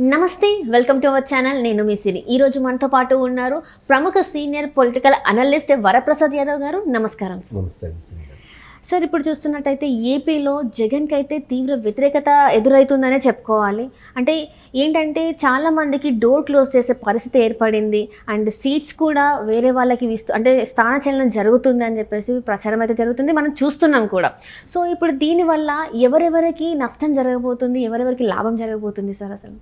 నమస్తే, welcome to our channel. నేను మీ సిరి. ఈరోజు మనతో పాటు ఉన్నారు ప్రముఖ senior political analyst Varaprasad Yadav గారు. నమస్కారం సార్. ఇప్పుడు చూస్తున్నట్టయితే ఏపీలో జగన్కి అయితే తీవ్ర వ్యతిరేకత ఎదురవుతుందనే చెప్పుకోవాలి. అంటే ఏంటంటే చాలామందికి డోర్ క్లోజ్ చేసే పరిస్థితి ఏర్పడింది. అండ్ సీట్స్ కూడా వేరే వాళ్ళకి అంటే స్థానచలనం జరుగుతుంది అని చెప్పేసి ప్రచారం అయితే జరుగుతుంది, మనం చూస్తున్నాం కూడా. సో ఇప్పుడు దీనివల్ల ఎవరెవరికి నష్టం జరగబోతుంది, ఎవరెవరికి లాభం జరగబోతుంది సార్? అసలు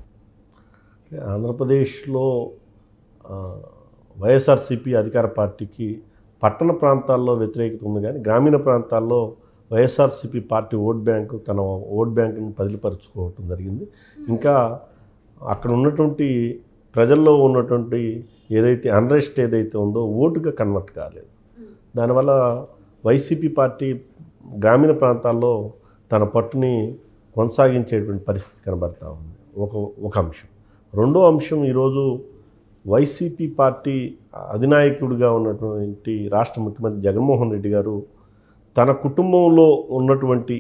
ఆంధ్రప్రదేశ్లో వైఎస్ఆర్సీపీ అధికార పార్టీకి పట్టణ ప్రాంతాల్లో వ్యతిరేకత ఉంది, కానీ గ్రామీణ ప్రాంతాల్లో వైఎస్ఆర్సీపీ పార్టీ తన ఓట్ బ్యాంకును బదిలీపరుచుకోవటం జరిగింది. ఇంకా అక్కడ ఉన్నటువంటి ప్రజల్లో ఉన్నటువంటి ఏదైతే అన్రెస్ట్ ఏదైతే ఉందో ఓటుగా కన్వర్ట్ కాలేదు. దానివల్ల వైసీపీ పార్టీ గ్రామీణ ప్రాంతాల్లో తన పట్టుని కొనసాగించేటువంటి పరిస్థితి కనబడతా ఉంది. ఒక అంశం. రెండో అంశం, ఈరోజు వైసీపీ పార్టీ అధినాయకుడిగా ఉన్నటువంటి రాష్ట్ర ముఖ్యమంత్రి జగన్మోహన్ రెడ్డి గారు తన కుటుంబంలో ఉన్నటువంటి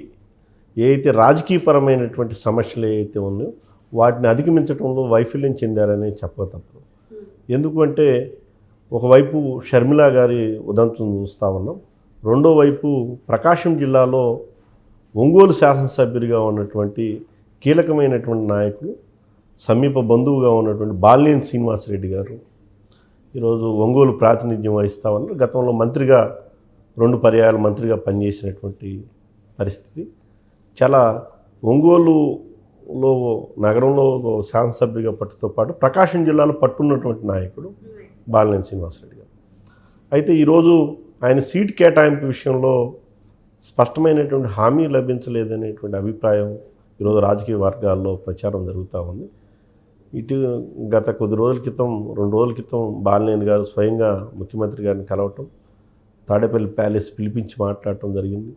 ఏదైతే రాజకీయపరమైనటువంటి సమస్యలు ఏవైతే ఉన్నాయో వాటిని అధిగమించడంలో వైఫల్యం చెందారని చెప్పతప్పదు. ఎందుకంటే ఒకవైపు షర్మిల గారి ఉదంతం చూస్తూ ఉన్నాం, రెండో వైపు ప్రకాశం జిల్లాలో ఒంగోలు శాసనసభ్యుడిగా ఉన్నటువంటి కీలకమైనటువంటి నాయకులు, సమీప బంధువుగా ఉన్నటువంటి బాలినేని శ్రీనివాసరెడ్డి గారు ఈరోజు ఒంగోలు ప్రాతినిధ్యం వహిస్తూ ఉన్నారు. గతంలో మంత్రిగా 2 పర్యాయాలు మంత్రిగా పనిచేసినటువంటి పరిస్థితి. చాలా ఒంగోలులో నగరంలో శాసనసభ్యుడిగా పట్టుతో పాటు ప్రకాశం జిల్లాలో పట్టున్నటువంటి నాయకుడు బాలినేని శ్రీనివాసరెడ్డి గారు. అయితే ఈరోజు ఆయన సీట్ కేటాయింపు విషయంలో స్పష్టమైనటువంటి హామీ లభించలేదనేటువంటి అభిప్రాయం ఈరోజు రాజకీయ వర్గాల్లో ప్రచారం జరుగుతూ ఉంది. గత కొద్ది రోజుల క్రితం 2 రోజుల క్రితం బాలినేని గారు స్వయంగా ముఖ్యమంత్రి గారిని కలవటం, తాడేపల్లి ప్యాలెస్ పిలిపించి మాట్లాడటం జరిగింది.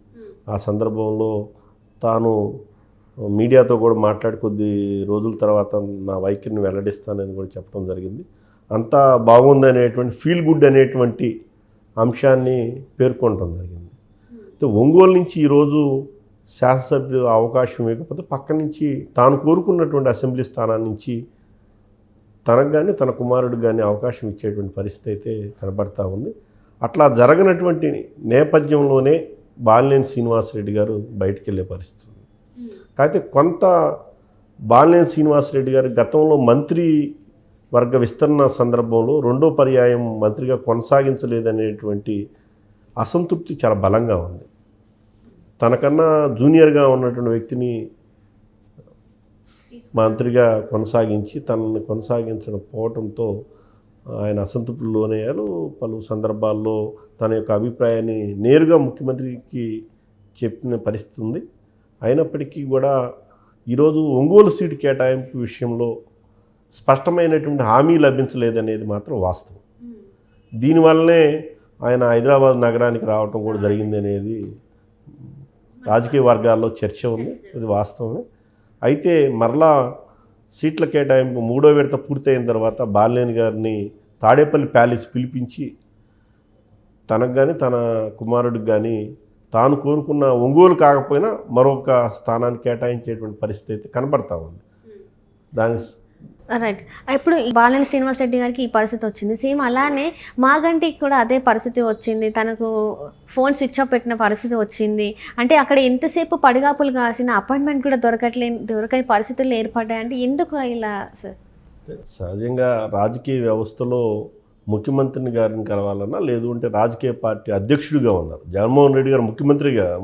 ఆ సందర్భంలో తాను మీడియాతో కూడా మాట్లాడి కొద్ది రోజుల తర్వాత నా వైఖరిని వెల్లడిస్తానని కూడా చెప్పడం జరిగింది. అంతా బాగుందనేటువంటి ఫీల్ గుడ్ అనేటువంటి అంశాన్ని పేర్కొనడం జరిగింది. ఒంగోలు నుంచి ఈరోజు శాసనసభ్యులు అవకాశం ఇవ్వకపోతే పక్క నుంచి తాను కోరుకున్నటువంటి అసెంబ్లీ స్థానాన్ని నుంచి తనకు కానీ తన కుమారుడికి కానీ అవకాశం ఇచ్చేటువంటి పరిస్థితి అయితే కనబడతా ఉంది. అట్లా జరగనటువంటి నేపథ్యంలోనే బాలినేని శ్రీనివాసరెడ్డి గారు బయటికి వెళ్ళే పరిస్థితి ఉంది. కాకపోతే కొంత బాలినేని శ్రీనివాసరెడ్డి గారు గతంలో మంత్రి వర్గ విస్తరణ సందర్భంలో 2వ పర్యాయం మంత్రిగా కొనసాగించలేదనేటువంటి అసంతృప్తి చాలా బలంగా ఉంది. తనకన్నా జూనియర్గా ఉన్నటువంటి వ్యక్తిని మంత్రిగా కొనసాగించి తనని కొనసాగించకపోవడంతో ఆయన అసంతృప్తికి లోనయ్యారు. పలు సందర్భాల్లో తన యొక్క అభిప్రాయాన్ని నేరుగా ముఖ్యమంత్రికి చెప్పిన పరిస్థితి ఉంది. అయినప్పటికీ కూడా ఈరోజు ఒంగోలు సీటు కేటాయింపు విషయంలో స్పష్టమైనటువంటి హామీ లభించలేదనేది మాత్రం వాస్తవం. దీనివల్లనే ఆయన హైదరాబాద్ నగరానికి రావటం కూడా జరిగింది అనేది రాజకీయ వర్గాల్లో చర్చ ఉంది. ఇది వాస్తవమే. అయితే మరలా సీట్ల కేటాయింపు 3వ విడత పూర్తయిన తర్వాత బాలినేని గారిని తాడేపల్లి ప్యాలెస్ పిలిపించి తనకు కానీ తన కుమారుడికి కానీ తాను కోరుకున్న ఒంగోలు కాకపోయినా మరొక స్థానాన్ని కేటాయించేటువంటి పరిస్థితి అయితే కనబడతా ఉంది. దాని రైట్. ఇప్పుడు బాలినేని శ్రీనివాసరెడ్డి గారికి ఈ పరిస్థితి వచ్చింది. సేమ్ అలానే మాగంటికి కూడా అదే పరిస్థితి వచ్చింది. తనకు ఫోన్ స్విచ్ ఆఫ్ పెట్టిన పరిస్థితి వచ్చింది. అంటే అక్కడ ఎంతసేపు పడిగాపులు కాసిన అపాయింట్మెంట్ కూడా దొరకని పరిస్థితులు ఏర్పడ్డాయంటే ఎందుకు ఇలా సార్? సహజంగా రాజకీయ వ్యవస్థలో ముఖ్యమంత్రిని గారిని కలవాలన్నా, లేదు అంటే రాజకీయ పార్టీ అధ్యక్షుడిగా ఉన్నారు జగన్మోహన్ రెడ్డి గారు.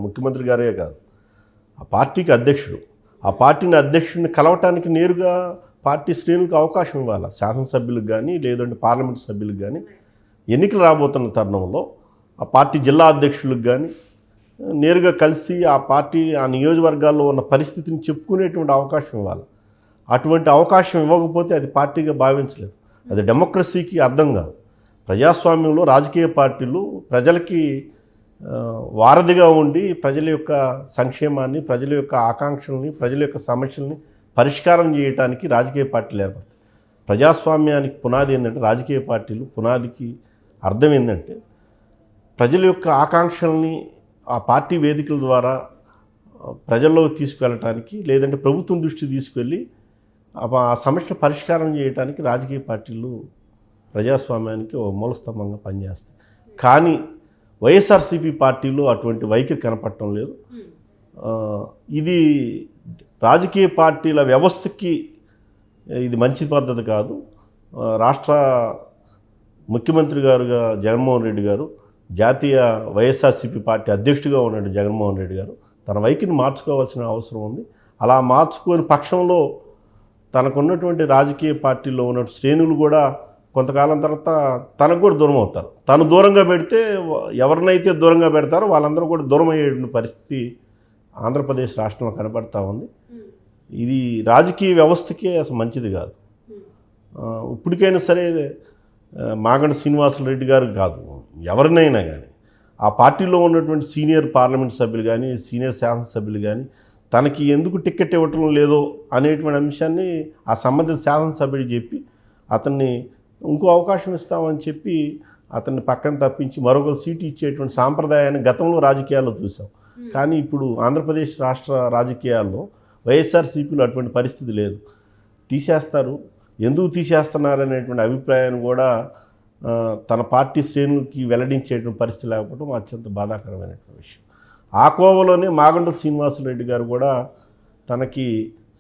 ముఖ్యమంత్రి గారే కాదు, ఆ పార్టీకి అధ్యక్షుడు. ఆ పార్టీని అధ్యక్షుడిని కలవటానికి నేరుగా పార్టీ శ్రేణులకు అవకాశం ఇవ్వాలి. శాసనసభ్యులకు కానీ లేదంటే పార్లమెంటు సభ్యులకు కానీ ఎన్నికలు రాబోతున్న తరుణంలో ఆ పార్టీ జిల్లా అధ్యక్షులకు కానీ నేరుగా కలిసి ఆ నియోజకవర్గాల్లో ఉన్న పరిస్థితిని చెప్పుకునేటువంటి అవకాశం ఇవ్వాలి. అటువంటి అవకాశం ఇవ్వకపోతే అది పార్టీగా భావించలేదు. అది డెమోక్రసీకి అర్థం కాదు. ప్రజాస్వామ్యంలో రాజకీయ పార్టీలు ప్రజలకి వారధిగా ఉండి ప్రజల యొక్క సంక్షేమాన్ని, ప్రజల యొక్క ఆకాంక్షల్ని, ప్రజల యొక్క సమస్యల్ని పరిష్కారం చేయడానికి రాజకీయ పార్టీలు ఏర్పడతాయి. ప్రజాస్వామ్యానికి పునాది ఏంటంటే, రాజకీయ పార్టీలు పునాదికి అర్థం ఏంటంటే ప్రజల యొక్క ఆకాంక్షల్ని ఆ పార్టీ వేదికల ద్వారా ప్రజల్లోకి తీసుకువెళ్ళటానికి, లేదంటే ప్రభుత్వం దృష్టికి తీసుకువెళ్ళి ఆ సమస్యను పరిష్కారం చేయడానికి రాజకీయ పార్టీలు ప్రజాస్వామ్యానికి ఓ మూలస్తంభంగా పనిచేస్తాయి. కానీ వైఎస్ఆర్సీపీ పార్టీలో అటువంటి వైఖరి కనపడటం లేదు. ఇది రాజకీయ పార్టీల వ్యవస్థకి ఇది మంచి పద్ధతి కాదు. రాష్ట్ర ముఖ్యమంత్రి గారుగా జగన్మోహన్ రెడ్డి గారు, జాతీయ వైఎస్ఆర్సీపీ పార్టీ అధ్యక్షుడిగా ఉన్నాడు జగన్మోహన్ రెడ్డి గారు, తన వైఖరిని మార్చుకోవాల్సిన అవసరం ఉంది. అలా మార్చుకోని పక్షంలో తనకున్నటువంటి రాజకీయ పార్టీలో ఉన్న శ్రేణులు కూడా కొంతకాలం తర్వాత తనకు కూడా దూరం అవుతారు. తను దూరంగా పెడితే ఎవరినైతే దూరంగా పెడతారో వాళ్ళందరూ కూడా దూరం అయ్యే పరిస్థితి ఆంధ్రప్రదేశ్ రాష్ట్రంలో కనబడతా ఉంది. ఇది రాజకీయ వ్యవస్థకే అసలు మంచిది కాదు. ఇప్పటికైనా సరే మాగంటి శ్రీనివాసరెడ్డి గారు కాదు, ఎవరినైనా కానీ ఆ పార్టీలో ఉన్నటువంటి సీనియర్ పార్లమెంట్ సభ్యులు కానీ సీనియర్ శాసనసభ్యులు కానీ తనకి ఎందుకు టికెట్ ఇవ్వటం లేదో అనేటువంటి అంశాన్ని ఆ సంబంధిత శాసనసభ్యుడికి చెప్పి అతన్ని ఇంకో అవకాశం ఇస్తామని చెప్పి అతన్ని పక్కన తప్పించి మరొక సీటు ఇచ్చేటువంటి సాంప్రదాయాన్ని గతంలో రాజకీయాల్లో చూసాం. కానీ ఇప్పుడు ఆంధ్రప్రదేశ్ రాష్ట్ర రాజకీయాల్లో వైఎస్ఆర్సీపీలో అటువంటి పరిస్థితి లేదు. తీసేస్తారు, ఎందుకు తీసేస్తున్నారు అనేటువంటి అభిప్రాయాన్ని కూడా తన పార్టీ శ్రేణులకి వెల్లడించేటువంటి పరిస్థితి లేకపోవడం అత్యంత బాధాకరమైనటువంటి విషయం. ఆ కోవలోనే మాగంటి శ్రీనివాసరెడ్డి గారు కూడా తనకి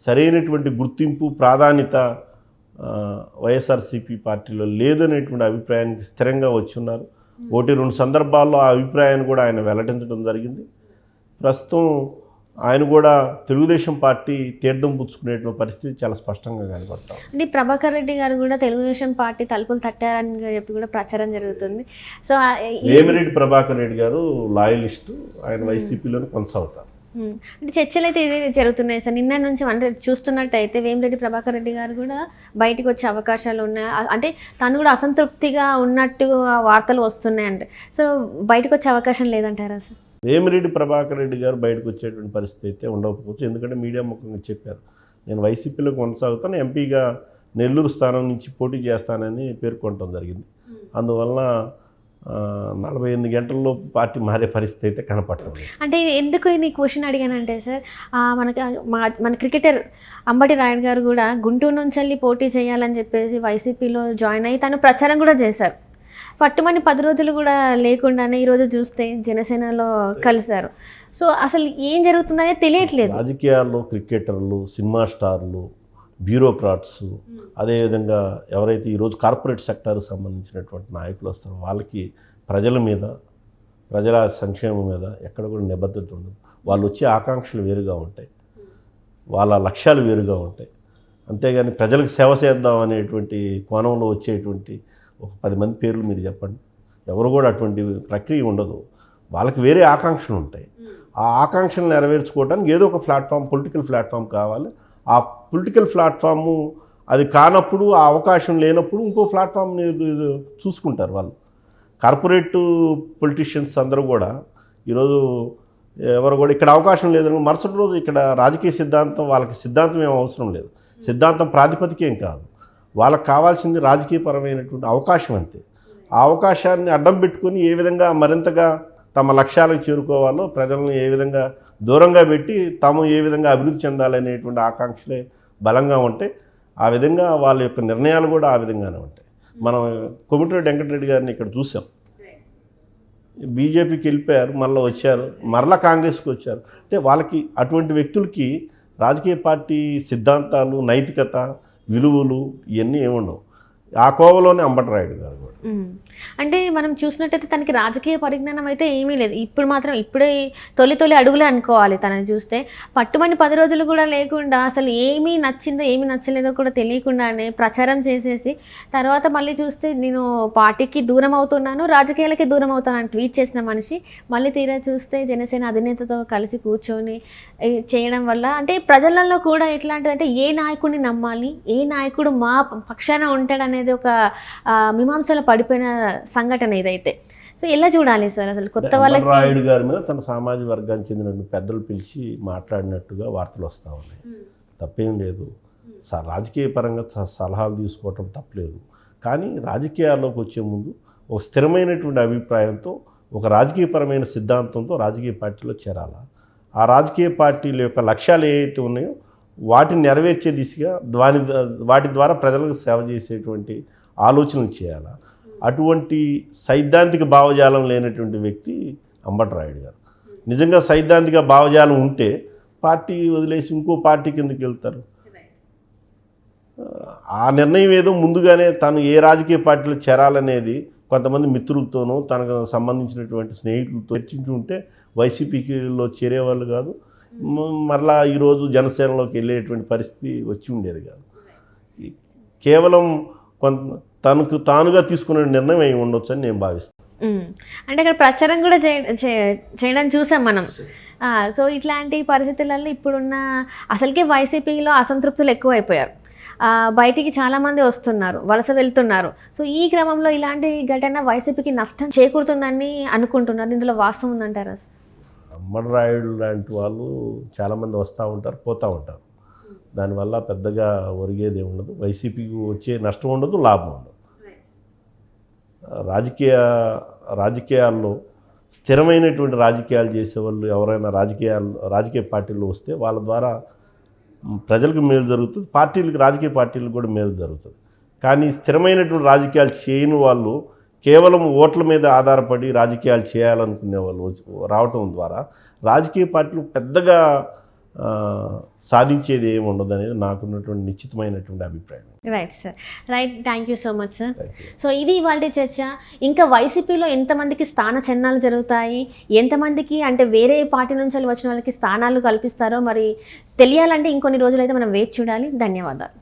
సరైనటువంటి గుర్తింపు ప్రాధాన్యత వైఎస్ఆర్సీపీ పార్టీలో లేదనేటువంటి అభిప్రాయానికి స్థిరంగా వచ్చున్నారు. 1-2 సందర్భాల్లో ఆ అభిప్రాయాన్ని కూడా ఆయన వెల్లడించడం జరిగింది. ప్రస్తుతం ఆయన కూడా తెలుగుదేశం పార్టీ తీర్థం పుచ్చుకునేటువంటి పరిస్థితి చాలా స్పష్టంగా కనబడతాం. అంటే ప్రభాకర్ రెడ్డి గారు కూడా తెలుగుదేశం పార్టీ తలుపులు తట్టారని చెప్పి కూడా ప్రచారం జరుగుతుంది. సో వేమిరెడ్డి ప్రభాకర్ రెడ్డి గారు లాయలిస్టు, ఆయన వైసీపీలోనే కొనసాగుతారు. అంటే చర్చలు అయితే ఇదే జరుగుతున్నాయి సార్. నిన్న నుంచి అంటే చూస్తున్నట్టయితే వేమిరెడ్డి ప్రభాకర్ రెడ్డి గారు కూడా బయటకు వచ్చే అవకాశాలు ఉన్నాయి. అంటే తను కూడా అసంతృప్తిగా ఉన్నట్టు వార్తలు వస్తున్నాయి. అంటే సో బయటకు వచ్చే అవకాశం లేదంటారా సార్? వేమిరెడ్డి ప్రభాకర్ రెడ్డి గారు బయటకు వచ్చేటువంటి పరిస్థితి అయితే ఉండకపోవచ్చు. ఎందుకంటే మీడియా ముఖంగా చెప్పారు, నేను వైసీపీలో కొనసాగుతాను, ఎంపీగా నెల్లూరు స్థానం నుంచి పోటీ చేస్తానని పేర్కొనడం జరిగింది. అందువల్ల 48 గంటల్లో పార్టీ మారే పరిస్థితి అయితే కనపడటం. అంటే ఎందుకు ఈ క్వశ్చన్ అడిగానంటే సార్, మన క్రికెటర్ అంబటి రాయుడు గారు కూడా గుంటూరు నుంచి వెళ్ళి పోటీ చేయాలని చెప్పేసి వైసీపీలో జాయిన్ అయ్యి తను ప్రచారం కూడా చేశారు. పట్టుమని 10 రోజులు కూడా లేకుండానే ఈరోజు చూస్తే జనసేనలో కలిశారు. సో అసలు ఏం జరుగుతుందనే తెలియట్లేదు. రాజకీయాల్లో క్రికెటర్లు, సినిమా స్టార్లు, బ్యూరోక్రాట్స్, అదేవిధంగా ఎవరైతే ఈరోజు కార్పొరేట్ సెక్టార్కి సంబంధించినటువంటి నాయకులు వస్తారో వాళ్ళకి ప్రజల మీద, ప్రజల సంక్షేమం మీద ఎక్కడ కూడా నిబద్ధత ఉండదు. వాళ్ళు వచ్చే ఆకాంక్షలు వేరుగా ఉంటాయి, వాళ్ళ లక్ష్యాలు వేరుగా ఉంటాయి. అంతేగాని ప్రజలకు సేవ చేద్దాం అనేటువంటి కోణంలో వచ్చేటువంటి ఒక 10 మంది పేర్లు మీరు చెప్పండి, ఎవరు కూడా అటువంటి ప్రక్రియ ఉండదు. వాళ్ళకి వేరే ఆకాంక్షలు ఉంటాయి. ఆ ఆకాంక్షలు నెరవేర్చుకోవడానికి ఏదో ఒక ప్లాట్ఫామ్, పొలిటికల్ ప్లాట్ఫామ్ కావాలి. ఆ పొలిటికల్ ప్లాట్ఫాము అది కానప్పుడు, ఆ అవకాశం లేనప్పుడు ఇంకో ప్లాట్ఫామ్ చూసుకుంటారు వాళ్ళు. కార్పొరేట్ పొలిటీషియన్స్ అందరూ కూడా ఈరోజు ఎవరు కూడా ఇక్కడ అవకాశం లేదని మరుసటి రోజు ఇక్కడ రాజకీయ సిద్ధాంతం, వాళ్ళకి సిద్ధాంతం ఏం అవసరం లేదు, సిద్ధాంతం ప్రాతిపదికేం కాదు, వాళ్ళకి కావాల్సింది రాజకీయపరమైనటువంటి అవకాశం అంతే. ఆ అవకాశాన్ని అడ్డం పెట్టుకుని ఏ విధంగా మరింతగా తమ లక్ష్యాలకు చేరుకోవాలో, ప్రజలను ఏ విధంగా దూరంగా పెట్టి తాము ఏ విధంగా అభివృద్ధి చెందాలనేటువంటి ఆకాంక్షలే బలంగా ఉంటాయి. ఆ విధంగా వాళ్ళ యొక్క నిర్ణయాలు కూడా ఆ విధంగానే ఉంటాయి. మనం కోమటిరెడ్డి వెంకటరెడ్డి గారిని ఇక్కడ చూసాం, బీజేపీకి వెళ్ళిపోయారు, మళ్ళీ వచ్చారు, మరలా కాంగ్రెస్కి వచ్చారు. అంటే వాళ్ళకి అటువంటి వ్యక్తులకి రాజకీయ పార్టీ సిద్ధాంతాలు, నైతికత, విలువలు ఇవన్నీ ఏముండవు. ఆ కోవలోనే అంబటి రాయుడు గారు కూడా. అంటే మనం చూసినట్టయితే తనకి రాజకీయ పరిజ్ఞానం అయితే ఏమీ లేదు. ఇప్పుడే తొలి అడుగులే అనుకోవాలి. తనని చూస్తే పట్టుమని 10 రోజులు కూడా లేకుండా అసలు ఏమీ నచ్చిందో ఏమీ నచ్చలేదో కూడా తెలియకుండానే ప్రచారం చేసేసి తర్వాత మళ్ళీ చూస్తే నేను పార్టీకి దూరం అవుతున్నాను, రాజకీయాలకి దూరం అవుతానని ట్వీట్ చేసిన మనిషి మళ్ళీ తీరా చూస్తే జనసేన అధినేతతో కలిసి కూర్చొని చేయడం వల్ల అంటే ప్రజలలో కూడా ఎట్లాంటిదంటే ఏ నాయకుడిని నమ్మాలి, ఏ నాయకుడు మా పక్షాన ఉంటాడనేది ఒక మీమాంసలో పడిపోయిన సంఘటన ఇదైతే. సో ఎలా చూడాలి సార్ అసలు కొత్త వాళ్ళకి? రాయుడు గారి మీద తన సామాజిక వర్గానికి చెందిన పెద్దలు పిలిచి మాట్లాడినట్టుగా వార్తలు వస్తూ ఉన్నాయి. తప్పేం లేదు, రాజకీయ పరంగా సలహాలు తీసుకోవటం తప్పలేదు. కానీ రాజకీయాల్లోకి వచ్చే ముందు ఒక స్థిరమైనటువంటి అభిప్రాయంతో, ఒక రాజకీయపరమైన సిద్ధాంతంతో రాజకీయ పార్టీలో చేరాలా. ఆ రాజకీయ పార్టీల యొక్క లక్ష్యాలు ఏవైతే ఉన్నాయో వాటిని నెరవేర్చే దిశగా వాటి ద్వారా ప్రజలకు సేవ చేసేటువంటి ఆలోచనలు చేయాలి. అటువంటి సైద్ధాంతిక భావజాలం లేనటువంటి వ్యక్తి అంబటి రాయుడు గారు. నిజంగా సైద్ధాంతిక భావజాలం ఉంటే పార్టీ వదిలేసి ఇంకో పార్టీ కిందకి వెళ్తారు. ఆ నిర్ణయం ఏదో ముందుగానే తను ఏ రాజకీయ పార్టీలో చేరాలనేది కొంతమంది మిత్రులతోనూ తనకు సంబంధించినటువంటి స్నేహితులతో చర్చించి ఉంటే వైసీపీలో చేరేవాళ్ళు కాదు, మరలా ఈరోజు జనసేనలోకి వెళ్ళేటువంటి పరిస్థితి వచ్చి ఉండేది కాదు. కేవలం తనకు తానుగా తీసుకునే నిర్ణయం అయి ఉండొచ్చు అని నేను భావిస్తాను. అంటే ఇక్కడ ప్రచారం కూడా చేయడం చూసాం మనం. సో ఇట్లాంటి పరిస్థితులలో ఇప్పుడున్న అసలుకే వైసీపీలో అసంతృప్తులు ఎక్కువైపోయారు. బయటికి చాలామంది వస్తున్నారు, వలస వెళ్తున్నారు. సో ఈ క్రమంలో ఇలాంటి ఘటన వైసీపీకి నష్టం చేకూరుతుందని అనుకుంటున్నారు. ఇందులో వాస్తవం ఉందంటారా? అంబటి రాయుడు లాంటి వాళ్ళు చాలామంది వస్తూ ఉంటారు, పోతూ ఉంటారు. దానివల్ల పెద్దగా ఒరిగేది ఉండదు. వైసీపీకి వచ్చే నష్టం ఉండదు, లాభం ఉండదు. రాజకీయాల్లో స్థిరమైనటువంటి రాజకీయాలు చేసేవాళ్ళు ఎవరైనా రాజకీయ పార్టీల్లో వస్తే వాళ్ళ ద్వారా ప్రజలకు మేలు జరుగుతుంది, రాజకీయ పార్టీలకు కూడా మేలు జరుగుతుంది. కానీ స్థిరమైనటువంటి రాజకీయాలు చేయని వాళ్ళు కేవలం ఓట్ల మీద ఆధారపడి రాజకీయాలు చేయాలనుకునే వాళ్ళు రావటం ద్వారా రాజకీయ పార్టీలు పెద్దగా సాధించేది ఏమి ఉండదు అనేది నాకున్నటువంటి నిశ్చితమైనటువంటి అభిప్రాయం. Right sir, right. Thank you so much sir. So ఇది ఇవాళ చర్చ. ఇంకా వైసీపీలో ఎంతమందికి స్థాన చలనాలు జరుగుతాయి, ఎంతమందికి అంటే వేరే పార్టీ నుంచి వచ్చిన వాళ్ళకి స్థానాలు కల్పిస్తారో మరి తెలియాలంటే ఇంకొన్ని రోజులైతే మనం వేచి చూడాలి. ధన్యవాదాలు.